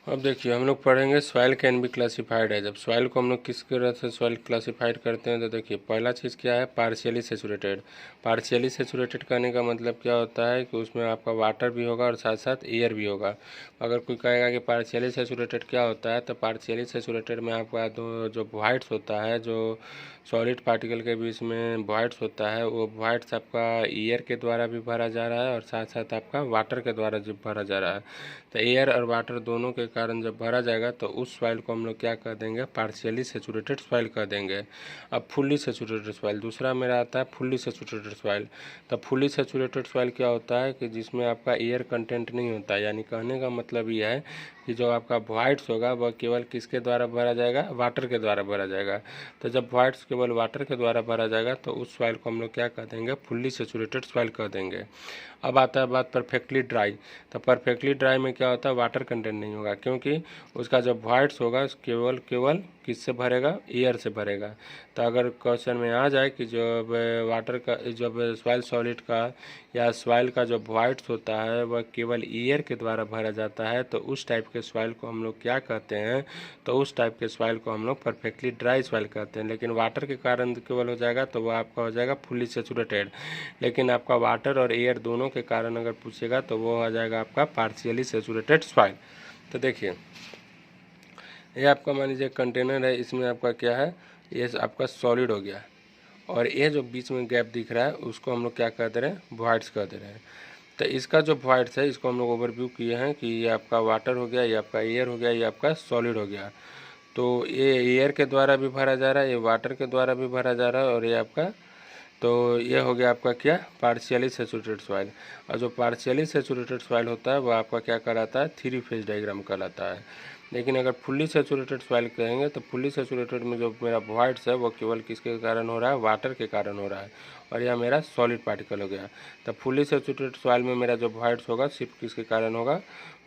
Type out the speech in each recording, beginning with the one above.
अब देखिए हम लोग पढ़ेंगे सॉइल कैन बी क्लासिफाइड है। जब सॉइल को हम लोग किस तरह से सॉइल क्लासिफाइड करते हैं तो देखिए पहला चीज़ क्या है, पार्शियली सेचुरेटेड। पार्शियली सेचुरेटेड करने का मतलब क्या होता है कि उसमें आपका वाटर भी होगा और साथ साथ एयर भी होगा। अगर कोई कहेगा कि पार्शियली सेचुरेटेड क्या होता है, तो पार्शियली सेचुरेटेड में आपका दो जो वाइट्स होता है, जो सॉलिड पार्टिकल के बीच में वाइट्स होता है, वो वाइट्स आपका एयर के द्वारा भी भरा जा रहा है और साथ साथ आपका वाटर के द्वारा जो भरा जा रहा है। तो एयर और वाटर दोनों के कारण जब भरा जाएगा तो उस सॉइल को हम लोग क्या कर देंगे, पार्शियली सेचुरेटेड सॉइल कर देंगे। अब फुल्ली सेचुरेटेड सॉइल दूसरा मेरा आता है, फुल्ली सेचुरेटेड सॉइल। तो फुल्ली सेचुरेटेड सॉइल क्या होता है कि जिसमें आपका एयर कंटेंट नहीं होता है, यानी कहने का मतलब ये है कि जो आपका वॉइड्स होगा वह केवल किसके द्वारा भरा जाएगा, वाटर के द्वारा भरा जाएगा। तो जब वॉइड्स केवल वाटर के द्वारा भरा जाएगा तो उस सॉइल को हम लोग क्या कर देंगे, फुल्ली सेचुरेटेड सॉइल कर देंगे। अब आता है बात परफेक्टली ड्राई। तो परफेक्टली ड्राई में क्या होता है, वाटर कंटेंट नहीं होगा, क्योंकि उसका जब वॉइड्स होगा केवल केवल किससे भरेगा, एयर से भरेगा। तो अगर क्वेश्चन में आ जाए कि जब वाटर का, जब सॉइल सॉलिड का या सॉइल का जो वॉइड्स होता है वह केवल एयर के द्वारा भरा जाता है, तो उस टाइप के सॉइल को हम लोग क्या कहते हैं, तो उस टाइप के सॉइल को हम लोग परफेक्टली ड्राई सॉइल कहते हैं। लेकिन वाटर के कारण केवल हो जाएगा तो वह आपका हो जाएगा फुल्ली सेचुरेटेड। लेकिन आपका वाटर और एयर दोनों के कारण अगर पूछेगा तो वो आ जाएगा आपका पार्शियली सेचुरेटेड सॉइल। तो देखिए ये आपका मान लीजिए कंटेनर है, इसमें आपका क्या है, ये आपका सॉलिड हो गया, और ये जो बीच में गैप दिख रहा है उसको हम लोग क्या कर दे रहे हैं, वॉइड्स कर दे रहे हैं। तो इसका जो वॉइड्स है इसको हम लोग ओवरव्यू किए हैं कि ये आपका वाटर हो गया, ये आपका एयर हो गया, ये आपका सॉलिड हो गया। तो ये एयर के द्वारा भी भरा जा रहा है, ये वाटर के द्वारा भी भरा जा रहा है, और ये आपका, तो ये हो गया आपका क्या, पार्शियली सेचुरेटेड सॉइल। और जो पार्शियली सेचुरेटेड सॉइल होता है वो आपका क्या कहलाता है, थ्री फेज डायग्राम कहलाता है। लेकिन अगर फुल्ली सेचुरेटेड सॉइल कहेंगे तो फुल्ली सेचुरेटेड में जो मेरा वॉइड्स है वो केवल किसके कारण हो रहा है, वाटर के कारण हो रहा है, और यह मेरा सॉलिड पार्टिकल हो गया। तो फुल्ली सेचुरेटेड सॉइल में मेरा जो वॉइड्स होगा सिर्फ किसके कारण होगा,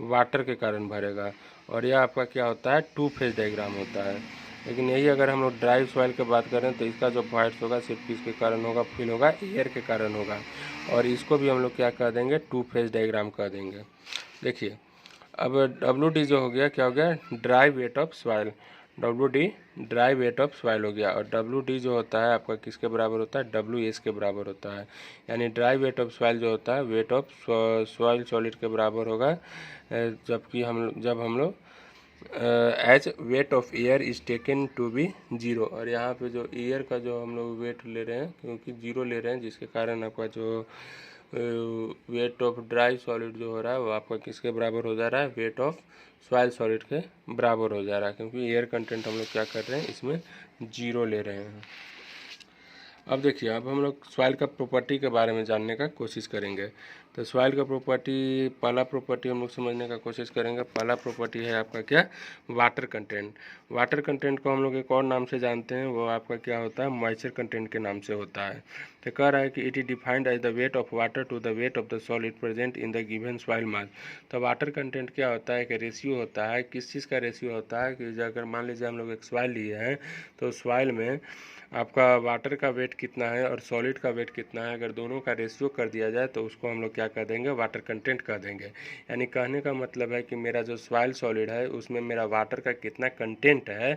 वाटर के कारण भरेगा, और यह आपका क्या होता है, टू फेज डायग्राम होता है। लेकिन यही अगर हम लोग ड्राई सॉइल की बात करें तो इसका जो वॉइड्स होगा सिर्फ किसके कारण होगा, फिल होगा, एयर के कारण होगा, और इसको भी हम लोग क्या कर देंगे, टू फेज डायग्राम कर देंगे। देखिए अब WD जो हो गया, क्या हो गया, dry wait of soil. WD dry wait of soil हो गया, और WD जो होता है आपका किसके बराबर होता है, WS के बराबर होता है। यानी ड्राई वेट ऑफ सॉइल जो होता है वेट ऑफ सॉइल सॉलिड के बराबर होगा, जबकि जब हम लोग as weight of air is taken to be zero. और यहाँ पे जो एयर का जो हम लोग वेट ले रहे हैं, क्योंकि जीरो ले रहे हैं, जिसके कारण आपका जो वेट ऑफ ड्राई सॉलिड जो हो रहा है वो आपका किसके बराबर हो जा रहा है, वेट ऑफ सॉइल सॉलिड के बराबर हो जा रहा है, क्योंकि एयर कंटेंट हम लोग क्या कर रहे हैं, इसमें जीरो ले रहे हैं। अब देखिए अब हम लोग सॉइल का प्रॉपर्टी के बारे में जानने का कोशिश करेंगे। तो सॉइल का प्रॉपर्टी, पहला प्रॉपर्टी हम लोग समझने का कोशिश करेंगे। पहला प्रॉपर्टी है आपका क्या, वाटर कंटेंट। वाटर कंटेंट को हम लोग एक और नाम से जानते हैं, वो आपका क्या होता है, मॉइस्चर कंटेंट के नाम से होता है। तो कह रहा है कि it is defined as the weight of water to the weight of the solid present in the given soil mass. तो वाटर कंटेंट क्या होता है कि रेशियो होता है, किस चीज़ का रेशियो होता है कि अगर मान लीजिए हम लोग एक सॉइल लिए हैं तो सॉइल में आपका वाटर का वेट कितना है और सॉलिड का वेट कितना है, अगर दोनों का रेशियो कर दिया जाए तो उसको हम लोग क्या कर देंगे, वाटर कंटेंट कर देंगे। यानी कहने का मतलब है कि मेरा जो सॉइल सॉलिड है उसमें मेरा वाटर का कितना कंटेंट है,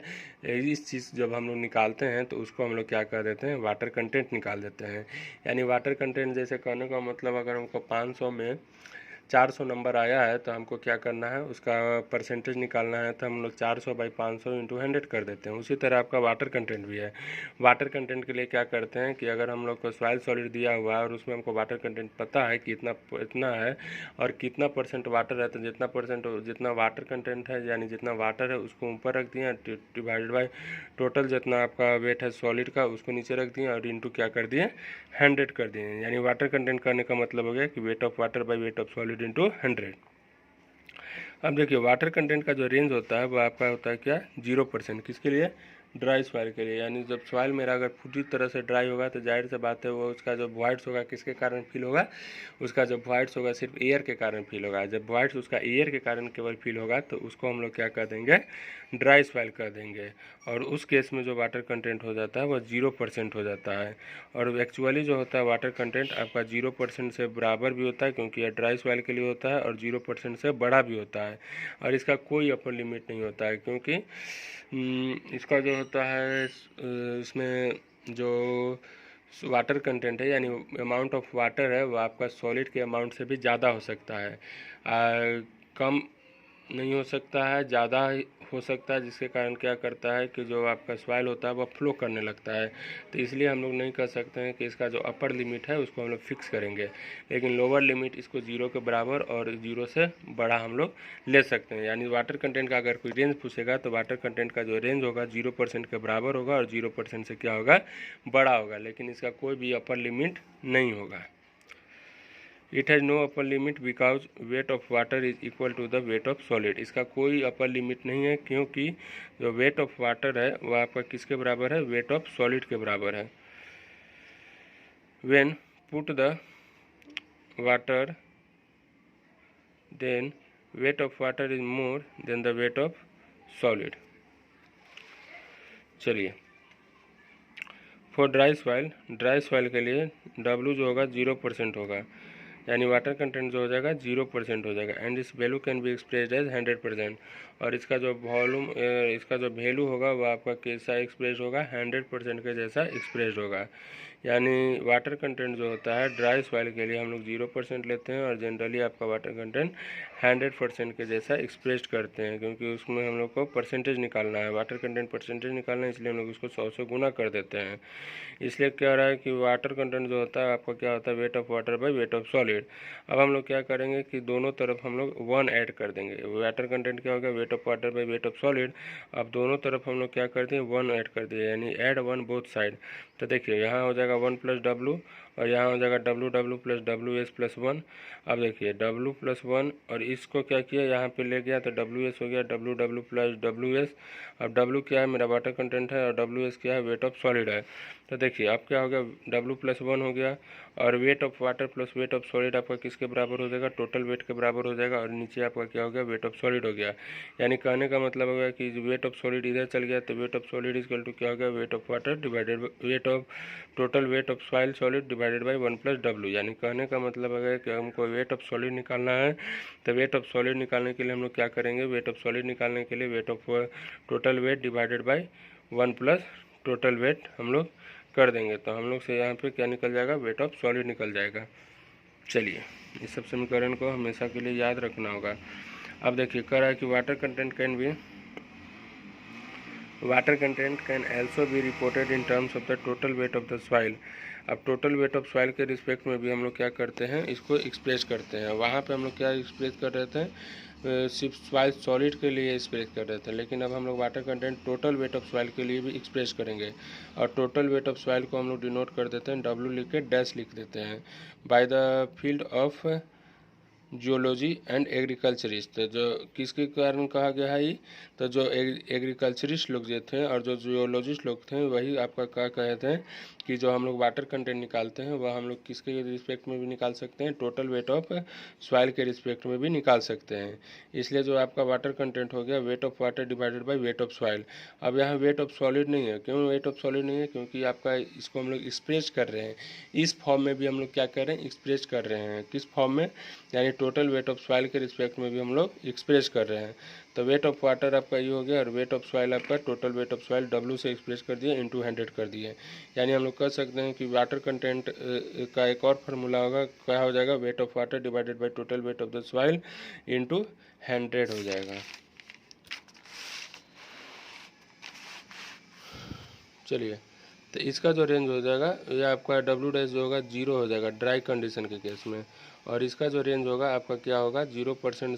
इस चीज़ जब हम लोग निकालते हैं तो उसको हम लोग क्या कर देते हैं, वाटर कंटेंट निकाल देते हैं। यानी वाटर कंटेंट जैसे कहने का मतलब अगर हमको 500 में 400 नंबर आया है तो हमको क्या करना है, उसका परसेंटेज निकालना है, तो हम लोग 400/500 इंटू 100 कर देते हैं। उसी तरह आपका वाटर कंटेंट भी है। वाटर कंटेंट के लिए क्या करते हैं कि अगर हम लोग को सॉइल सॉलिड दिया हुआ है और उसमें हमको वाटर कंटेंट पता है कि इतना इतना है और कितना परसेंट वाटर है, तो जितना परसेंट जितना वाटर कंटेंट है यानी जितना वाटर है उसको ऊपर रख दिए, डिवाइडेड बाई टोटल जितना आपका वेट है सॉलिड का उसको नीचे रख दिए, और इंटू क्या कर दिए, 100 कर दिए। यानी वाटर कंटेंट करने का मतलब हो गया कि weight of water by wait of solid into 100। अब देखिए वाटर कंटेंट का जो रेंज होता है वो आपका होता है क्या, 0%। किसके लिए, ड्राई सॉइल के लिए, यानी जब सॉइल मेरा अगर पूरी तरह से ड्राई होगा तो जाहिर सी बात है वो उसका जो वॉइड्स होगा किसके कारण फील होगा, उसका जो वॉइड्स होगा सिर्फ एयर के कारण फील होगा। जब वॉइड्स उसका एयर के कारण केवल फील होगा तो उसको हम लोग क्या कर देंगे, ड्राई सॉइल कर देंगे। और उस केस में जो वाटर कंटेंट हो जाता है वो 0% हो जाता है। और एक्चुअली जो होता है वाटर कंटेंट आपका 0% से बराबर भी होता है, क्योंकि यह ड्राई सॉइल के लिए होता है, और 0% से बड़ा भी होता है। और इसका कोई अपर लिमिट नहीं होता है, क्योंकि इसका जो होता है इसमें जो वाटर कंटेंट है, यानी अमाउंट ऑफ वाटर है, वो आपका सॉलिड के अमाउंट से भी ज़्यादा हो सकता है। कम नहीं हो सकता है, ज़्यादा हो सकता है, जिसके कारण क्या करता है कि जो आपका सॉइल होता है वह फ्लो करने लगता है। तो इसलिए हम लोग नहीं कर सकते हैं कि इसका जो अपर लिमिट है उसको हम लोग फिक्स करेंगे, लेकिन लोअर लिमिट इसको 0 के बराबर और 0 से बड़ा हम लोग ले सकते हैं। यानी वाटर कंटेंट का अगर कोई रेंज पूछेगा तो वाटर कंटेंट का जो रेंज होगा 0% के बराबर होगा और 0% से क्या होगा, बड़ा होगा, लेकिन इसका कोई भी अपर लिमिट नहीं होगा। It has no upper limit because weight of water is equal to the weight of solid. इसका कोई अपर लिमिट नहीं है, क्योंकि जो वेट ऑफ वाटर है वह आपका किसके बराबर है, वेट ऑफ सॉलिड के बराबर है। When put the water then weight of water is more than the weight of solid. चलिए, फॉर ड्राई सॉइल के लिए W जो होगा 0% होगा, यानी वाटर कंटेंट जो हो जाएगा 0% हो जाएगा। एंड इस value can be expressed as 100%। और इसका जो वॉल्यूम, इसका जो वैल्यू होगा वो आपका कैसा एक्सप्रेस होगा, 100% के जैसा एक्सप्रेस होगा। यानी वाटर कंटेंट जो होता है ड्राई सॉइल के लिए हम लोग 0% लेते हैं, और जनरली आपका वाटर कंटेंट 100% के जैसा एक्सप्रेस करते हैं, क्योंकि उसमें हम लोग को परसेंटेज निकालना है, वाटर कंटेंट परसेंटेज निकालना है, इसलिए हम लोग उसको 100 से गुना कर देते हैं। इसलिए क्या हो रहा है कि वाटर कंटेंट जो होता है आपका क्या होता है, weight of water by wait of solid. अब हम लोग क्या करेंगे कि दोनों तरफ हम लोग 1 ऐड कर देंगे। वाटर कंटेंट क्या हो गया, weight of water by wait of solid. अब दोनों तरफ हम लोग क्या कर दिए, 1 ऐड कर दिए, यानी ऐड 1 बोथ साइड। तो देखिए यहाँ हो जाएगा 1 + W, और यहाँ हो जाएगा W + WS + 1। अब देखिए W + 1, और इसको क्या किया, यहाँ पे ले गया तो WS हो गया, W + WS। अब W क्या है, मेरा वाटर कंटेंट है, और WS क्या है, वेट ऑफ सॉलिड है। तो देखिए अब क्या हो गया, W + 1 हो गया, और wait of water plus weight of solid आपका किसके बराबर हो जाएगा, टोटल वेट के बराबर हो जाएगा, और नीचे आपका क्या हो गया, वेट ऑफ सॉलिड हो गया। यानी कहने का मतलब हो गया कि वेट ऑफ सॉलिड इधर चल गया तो weight of solid equal to क्या हो गया, weight of water divided weight of total weight of soil solid divided by 1 + W। यानी कहने का मतलब है कि हमको वेट ऑफ सॉलिड निकालना है, तो वेट ऑफ सॉलिड निकालने के लिए हम लोग क्या करेंगे, वेट ऑफ सॉलिड निकालने के लिए wait of total weight divided by 1 + total weight हम लोग कर देंगे। तो हम लोग से यहाँ पे क्या निकल जाएगा, वेट ऑफ सॉलिड निकल जाएगा। चलिए, इस सब समीकरण को हमेशा के लिए याद रखना होगा। अब देखिए कह रहा है कि water content can also be reported in terms of the total weight of the soil। अब टोटल वेट ऑफ सॉइल के रिस्पेक्ट में भी हम लोग क्या करते हैं, इसको एक्सप्रेस करते हैं। वहाँ पे हम लोग क्या एक्सप्रेस कर रहे थे, सिर्फ सॉइल सॉलिड के लिए एक्सप्रेस कर रहे थे, लेकिन अब हम लोग water content total weight of soil के लिए भी एक्सप्रेस करेंगे। और टोटल वेट ऑफ सॉइल को हम लोग डिनोट कर देते हैं, W लिख के डैश लिख देते हैं, by the field of geology and agriculturist. तो जो किसके कारण कहा गया है ये, तो जो एग्रीकल्चरिस्ट लोग जो थे और जो जियोलॉजिस्ट लोग थे वही आपका क्या कहते हैं कि जो हम लोग वाटर कंटेंट निकालते हैं वह हम लोग किसके रिस्पेक्ट में भी निकाल सकते हैं, टोटल वेट ऑफ सॉइल के रिस्पेक्ट में भी निकाल सकते हैं। इसलिए जो आपका वाटर कंटेंट हो गया, weight of water divided by wait of soil. अब यहाँ वेट ऑफ सॉलिड नहीं है, क्यों वेट ऑफ सॉलिड नहीं है, क्योंकि आपका इसको हम लोग एक्सप्रेस कर रहे हैं, इस फॉर्म में भी हम लोग क्या कर रहे हैं, एक्सप्रेस कर रहे हैं। किस फॉर्म में, यानी टोटल वेट ऑफ सॉइल के रिस्पेक्ट में भी हम लोग एक्सप्रेस कर रहे हैं। तो वेट ऑफ वाटर आपका ये हो गया, और वेट ऑफ सॉइल आपका total weight of soil W से एक्सप्रेस कर दिए, इंटू 100 कर दिए। यानी हम लोग कह सकते हैं कि वाटर कंटेंट का एक और फार्मूला होगा, क्या हो जाएगा, wait of water divided by total weight of the soil into 100 हो जाएगा। चलिए, तो इसका जो रेंज हो जाएगा ये आपका W' जो होगा 0 हो जाएगा ड्राई कंडीशन के केस में, और इसका जो रेंज होगा आपका क्या होगा, 0%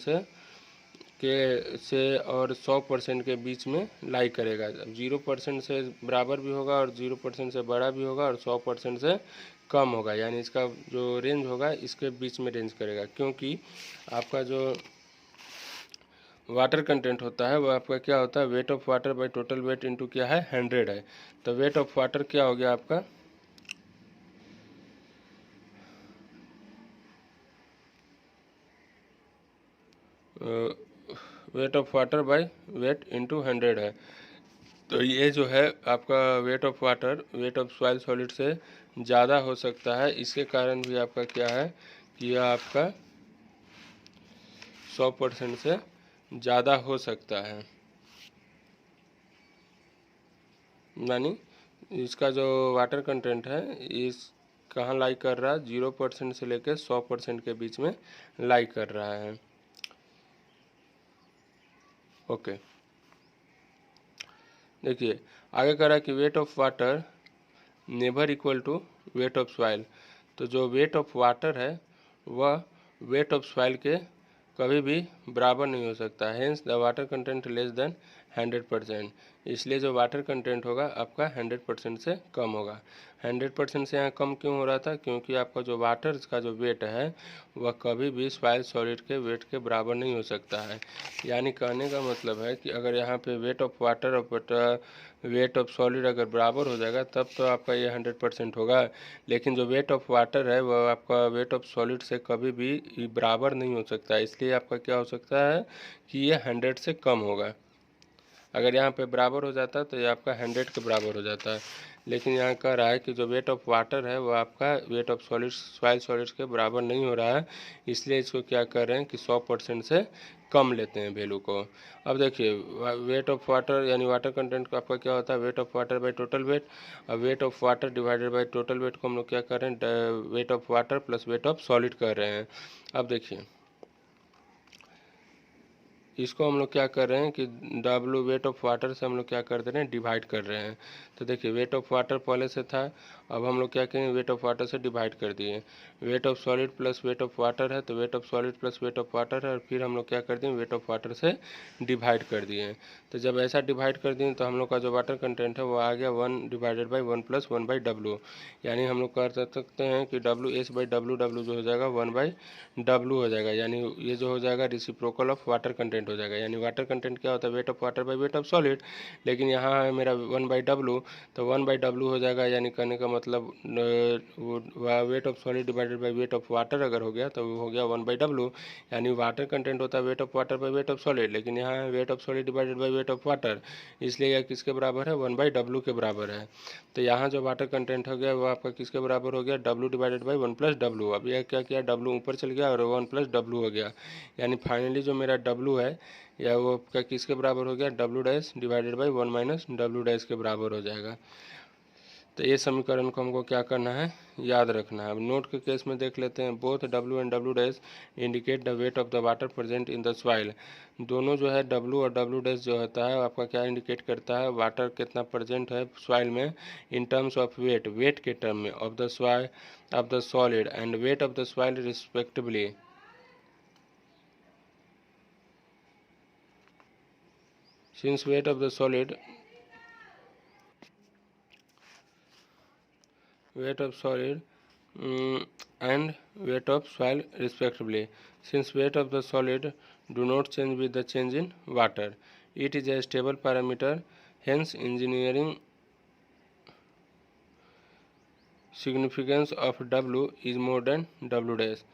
से और 100% के बीच में लाई करेगा। 0% से बराबर भी होगा, और 0% से बड़ा भी होगा, और 100% से कम होगा। यानी इसका जो रेंज होगा इसके बीच में रेंज करेगा, क्योंकि आपका जो वाटर कंटेंट होता है वो आपका क्या होता है, weight of water by total weight into क्या है 100 है। तो वेट ऑफ वाटर क्या हो गया आपका, wait of water by weight into 100 है। तो ये जो है आपका wait of water weight of soil solid से ज़्यादा हो सकता है। इसके कारण भी आपका क्या है कि यह आपका 100% से ज़्यादा हो सकता है। यानी इसका जो वाटर कंटेंट है इस कहाँ लाई कर रहा है, 0% से लेकर 100% के बीच में लाई कर रहा है। ओके, देखिए आगे कह रहा है कि weight of water never equal to weight of soil. तो जो वेट ऑफ वाटर है वह वेट ऑफ सॉइल के कभी भी बराबर नहीं हो सकता है। Hence the water content less than 100%। इसलिए जो वाटर कंटेंट होगा आपका 100% से कम होगा। 100% से यहाँ कम क्यों हो रहा था, क्योंकि आपका जो वाटर का जो वेट है वह कभी भी सॉइल सॉलिड के वेट के बराबर नहीं हो सकता है। यानी कहने का मतलब है कि अगर यहाँ पे वेट ऑफ वाटर और वेट ऑफ सॉलिड अगर बराबर हो जाएगा तब तो आपका ये 100% होगा। लेकिन जो वेट ऑफ वाटर है वह आपका वेट ऑफ सॉलिड से कभी भी बराबर नहीं हो सकता है। इसलिए आपका क्या हो सकता है कि ये 100 से कम होगा। अगर यहाँ पे बराबर हो जाता तो ये आपका 100 के बराबर हो जाता है। लेकिन यहाँ कह रहा है कि जो वेट ऑफ वाटर है वो आपका weight of solids soil solids के बराबर नहीं हो रहा है। इसलिए इसको क्या कर रहे हैं कि 100% से कम लेते हैं वैल्यू को। अब देखिए वेट ऑफ वाटर यानी वाटर कंटेंट का आपका क्या होता है, weight of water by total weight. अब weight of water divided by total weight को हम लोग क्या कर रहे हैं, weight of water plus weight of solid कर रहे हैं। अब देखिए इसको हम लोग क्या कर रहे हैं कि डब्लू वेट ऑफ वाटर से हम लोग क्या कर दे रहे हैं, डिवाइड कर रहे हैं। तो देखिए वेट ऑफ वाटर पहले से था, अब हम लोग क्या करेंगे वेट ऑफ वाटर से डिवाइड कर दिए। Wait of solid plus weight of water है तो weight of solid plus weight of water है, और फिर हम लोग क्या कर दिए वेट ऑफ वाटर से डिवाइड कर दिए। तो जब ऐसा डिवाइड कर दिए तो हम लोग का जो वाटर कंटेंट है वो आ गया 1/1 + 1/W। यानी हम लोग कर सकते हैं कि W/S/W जो हो जाएगा 1/W हो जाएगा। यानी ये जो हो जाएगा रिसिप्रोकल ऑफ वाटर कंटेंट हो जाएगा। यानी वाटर कंटेंट क्या होता है, weight of water by wait of solid. लेकिन यहाँ है मेरा 1/W, तो 1/W हो जाएगा। यानी कहने का मतलब wait of solid divided by wait of water अगर हो गया तो वो हो गया 1/W। यानी वाटर कंटेंट होता है weight of water by wait of solid, लेकिन यहाँ है weight of solid divided by wait of water, इसलिए यह किसके बराबर है 1/W के बराबर है। तो यहाँ जो वाटर कंटेंट हो गया वो आपका किसके बराबर हो गया, W/1 + W। अब यह क्या किया, W ऊपर चल गया और 1 + W हो गया। यानी फाइनली जो मेरा W है या वो आपका किसके बराबर हो गया, W'/1 - W' के बराबर हो जाएगा। तो ये समीकरण को हमको क्या करना है, याद रखना है। अब नोट के केस में देख लेते हैं, both W and W' indicate the weight of the water present in the soil. दोनों जो है W और W' जो होता है आपका क्या इंडिकेट करता है, वाटर कितना प्रेजेंट है सॉइल में in terms of weight, weight के टर्म में, of the soil of the solid and weight of the soil respectively. Since weight of the solid weight of solid and weight of soil respectively. Since weight of the solid do not change with the change in water, it is a stable parameter. Hence, engineering significance of W is more than W dash।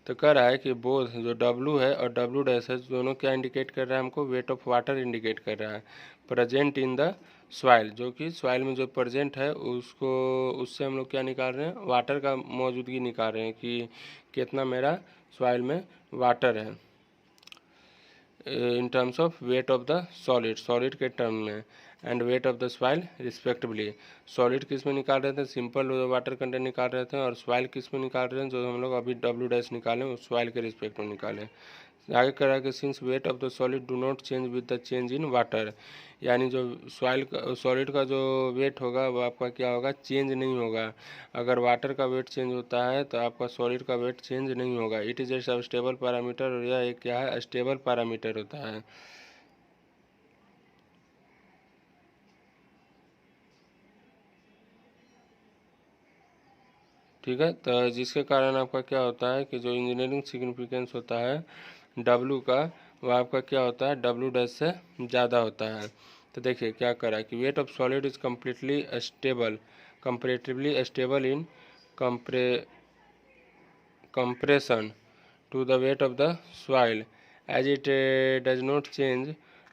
तो कह रहा है कि both जो W है और W dash है दोनों क्या इंडिकेट कर रहा है हमको, वेट ऑफ वाटर इंडिकेट कर रहा है प्रेजेंट इन द सॉइल। जो कि सॉइल में जो प्रेजेंट है उसको उससे हम लोग क्या निकाल रहे हैं, वाटर का मौजूदगी निकाल रहे हैं कि कितना मेरा सॉइल में वाटर है इन terms of wait of the solid, solid के टर्म में, and weight of the soil respectively. Solid किस में निकाल रहे थे, सिंपल वाटर कंटेंट निकाल रहे थे, और सॉइल किस में निकाल रहे हैं, जो हम लोग अभी W' निकालें उस सॉइल के रिस्पेक्ट में निकालें। आगे कह रहा है कि since wait of the solid do not change with the change in water. यानी जो सॉइल का सॉलिड का जो वेट होगा वो आपका क्या होगा, चेंज नहीं होगा। अगर वाटर का वेट चेंज होता है तो आपका सॉलिड का वेट चेंज नहीं होगा। इट इज़ ए सब स्टेबल पैरामीटर, और यह एक क्या है, स्टेबल पैरामीटर होता है। ठीक है, तो जिसके कारण आपका क्या होता है कि जो इंजीनियरिंग सिग्निफिकेंस होता है W का वह आपका क्या होता है डब्ल्यू डैश से ज़्यादा होता है। तो देखिए क्या करा है कि weight of solid is completely stable comparatively stable in compression to the weight of the soil as it does not change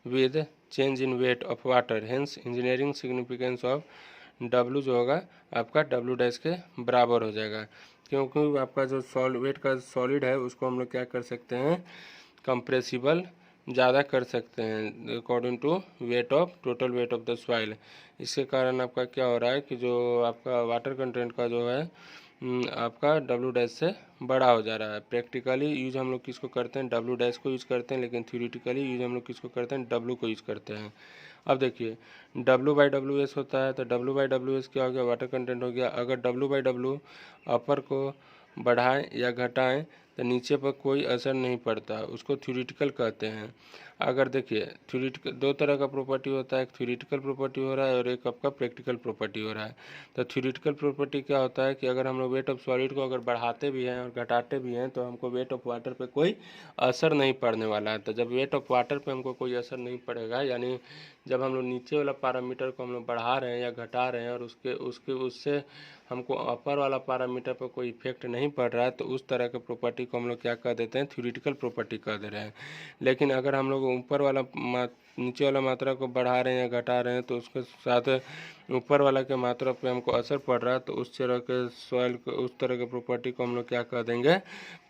with change in weight of water, hence engineering significance of W जो होगा आपका W dash के बराबर हो जाएगा, क्योंकि आपका जो वेट का सॉलिड है उसको हम लोग क्या कर सकते हैं कंप्रेसिबल ज़्यादा कर सकते हैं according to weight of total weight of the soil. इसके कारण आपका क्या हो रहा है कि जो आपका वाटर कंटेंट का जो है आपका डब्ल्यू डैश से बड़ा हो जा रहा है। प्रैक्टिकली यूज हम लोग किसको करते हैं डब्ल्यू डैश को यूज़ करते हैं, लेकिन थ्योरेटिकली यूज हम लोग किसको करते हैं डब्ल्यू को यूज़ करते हैं। अब देखिए डब्ल्यू बाई डब्ल्यू एस होता है, तो डब्ल्यू बाई डब्ल्यू एस क्या हो गया वाटर कंटेंट हो गया। अगर डब्ल्यू बाई डब्ल्यू अपर को बढ़ाएं या घटाएं तो नीचे पर कोई असर नहीं पड़ता, उसको थ्योरेटिकल कहते हैं। अगर देखिए थ्योरेटिकल दो तरह का प्रॉपर्टी होता है, एक थ्योरेटिकल प्रॉपर्टी हो रहा है और एक आपका प्रैक्टिकल प्रॉपर्टी हो रहा है। तो थ्योरेटिकल प्रॉपर्टी क्या होता है कि अगर हम लोग वेट ऑफ सॉलिड को अगर बढ़ाते भी हैं और घटाते भी हैं तो हमको वेट ऑफ वाटर पे कोई असर नहीं पड़ने वाला है। तो जब वेट ऑफ वाटर पे हमको कोई असर नहीं पड़ेगा, यानी जब हम लोग नीचे वाला पैरामीटर को हम लोग बढ़ा रहे हैं या घटा रहे हैं और उसके उसके उससे हमको अपर वाला पैरामीटर पर कोई इफेक्ट नहीं पड़ रहा है, तो उस तरह के प्रॉपर्टी को हम लोग क्या कह देते हैं थ्योरेटिकल प्रॉपर्टी कह दे रहे हैं। लेकिन अगर हम लोग ऊपर वाला नीचे वाला मात्रा को बढ़ा रहे हैं या घटा रहे हैं तो उसके साथ ऊपर वाला के मात्रा पे हमको असर पड़ रहा है, तो उस तरह के सॉइल को उस तरह के प्रॉपर्टी को हम लोग क्या कह देंगे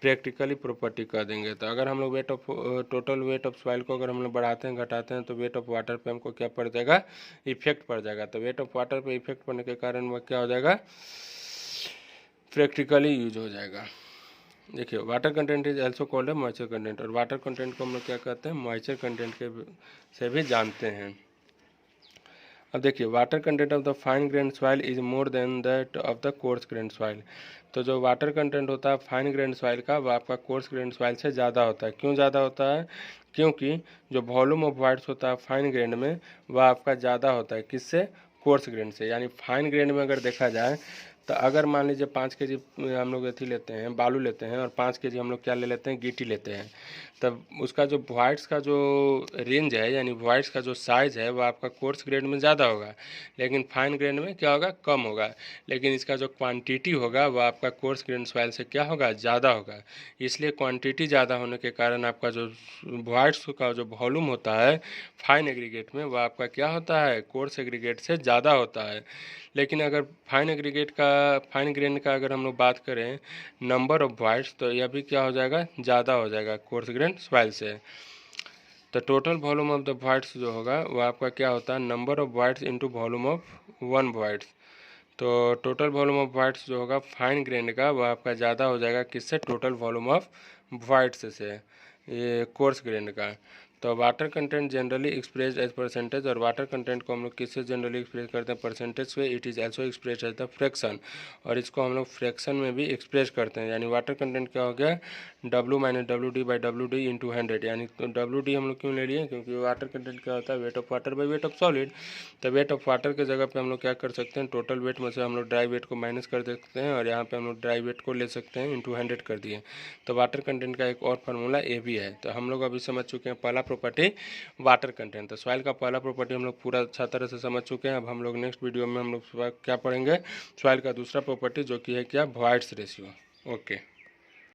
प्रैक्टिकली प्रॉपर्टी कह देंगे। तो अगर हम लोग wait of total weight of soil को अगर हम लोग बढ़ाते हैं घटाते हैं तो वेट ऑफ वाटर पे हमको क्या पड़ जाएगा इफेक्ट पड़ जाएगा। तो वेट ऑफ वाटर पे इफेक्ट पड़ने के कारण वह क्या हो जाएगा प्रैक्टिकली यूज हो जाएगा। देखिए water content is also called है मॉइस्चर कंटेंट, और वाटर कंटेंट को हम लोग क्या कहते हैं मॉइस्चर कंटेंट के से भी जानते हैं। अब देखिए water content of the fine grain soil is more then that of the coarse grain soil. तो जो वाटर कंटेंट होता है फाइन ग्रेन सॉइल का वह आपका कोर्स ग्रेन सॉइल से ज़्यादा होता है। क्यों ज़्यादा होता है? क्योंकि जो वॉल्यूम ऑफ वाइट्स होता है फाइन ग्रेन में वह आपका ज़्यादा होता है किससे कोर्स ग्रेन से। यानी फाइन ग्रेन में अगर देखा जाए तो अगर मान लीजिए 5 kg हम लोग अथी लेते हैं बालू लेते हैं और 5 kg हम लोग क्या ले लेते हैं गिट्टी लेते हैं, तब उसका जो वॉइड्स का जो रेंज है यानी वॉइड्स का जो साइज़ है वो आपका कोर्स ग्रेड में ज़्यादा होगा, लेकिन फाइन ग्रेड में क्या होगा कम होगा। लेकिन इसका जो क्वांटिटी होगा वो आपका कोर्स ग्रेन सॉइल से क्या होगा ज़्यादा होगा। इसलिए क्वांटिटी ज़्यादा होने के कारण आपका जो वॉइड्स का जो वॉल्यूम होता है फाइन एग्रीगेट में वो आपका क्या होता है कोर्स एग्रीगेट से ज़्यादा होता है। लेकिन अगर फाइन ग्रेन का अगर हम लोग बात करें नंबर ऑफ वाइट्स तो यह भी क्या हो जाएगा ज़्यादा हो जाएगा कोर्स ग्रेन सॉइल से। तो total volume of the voids जो होगा वो आपका क्या होता है number of voids into volume of one voids. तो टोटल वॉल्यूम ऑफ वाइट्स जो होगा फाइन ग्रेन का वो आपका ज़्यादा हो जाएगा किससे टोटल वॉल्यूम ऑफ वाइट्स से ये कोर्स ग्रेन का। तो water content generally expressed as percentage, और वाटर कंटेंट को हम लोग किससे जनरली एक्सप्रेस करते हैं परसेंटेज से। It is also expressed as the fraction, और इसको हम लोग फ्रैक्शन में भी एक्सप्रेस करते हैं। यानी वाटर कंटेंट क्या हो गया W minus W D by W D into 100। यानी तो डब्ल्यू डी हम लोग क्यों ले लिए क्योंकि वाटर कंटेंट क्या होता है weight of water by wait of solid. तो वेट ऑफ वाटर के जगह पे हम लोग क्या कर सकते हैं टोटल वेट में से हम लोग ड्राई वेट को माइनस कर सकते हैं और यहाँ पे हम लोग ड्राई वेट को ले सकते हैं इंटू 100 कर दिए। तो वाटर कंटेंट का एक और फार्मूला ए भी है। तो हम लोग अभी समझ चुके हैं पहला प्रॉपर्टी वाटर कंटेंट। तो सॉइल का पहला प्रॉपर्टी हम लोग पूरा अच्छा तरह से समझ चुके हैं। अब हम लोग नेक्स्ट वीडियो में हम लोग क्या पढ़ेंगे सॉइल का दूसरा प्रॉपर्टी जो कि है क्या वॉइड्स रेशियो। ओके।